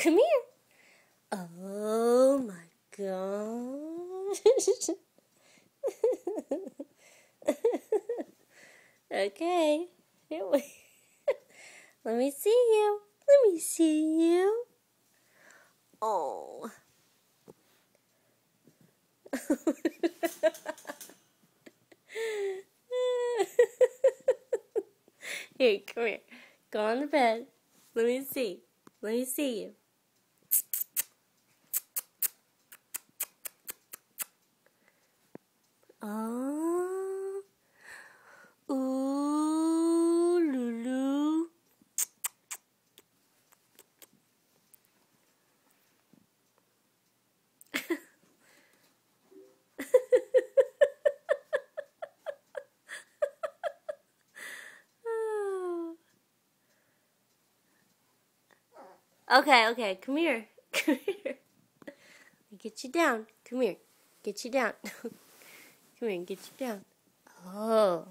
Come here. Oh my gosh. Okay. Here we Let me see you. Let me see you. Oh. Here, come here. Go on the bed. Let me see. Let me see you. Oh. Ooh, Lulu. Okay, come here. Come here. Get you down. Come here. Get you down. Come here and get you down. Oh.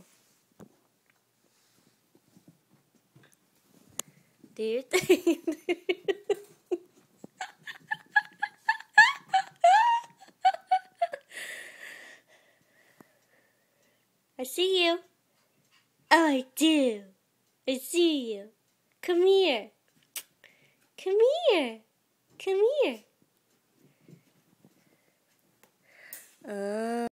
Do your thing. I see you. Oh, I do. I see you. Come here. Come here. Come here.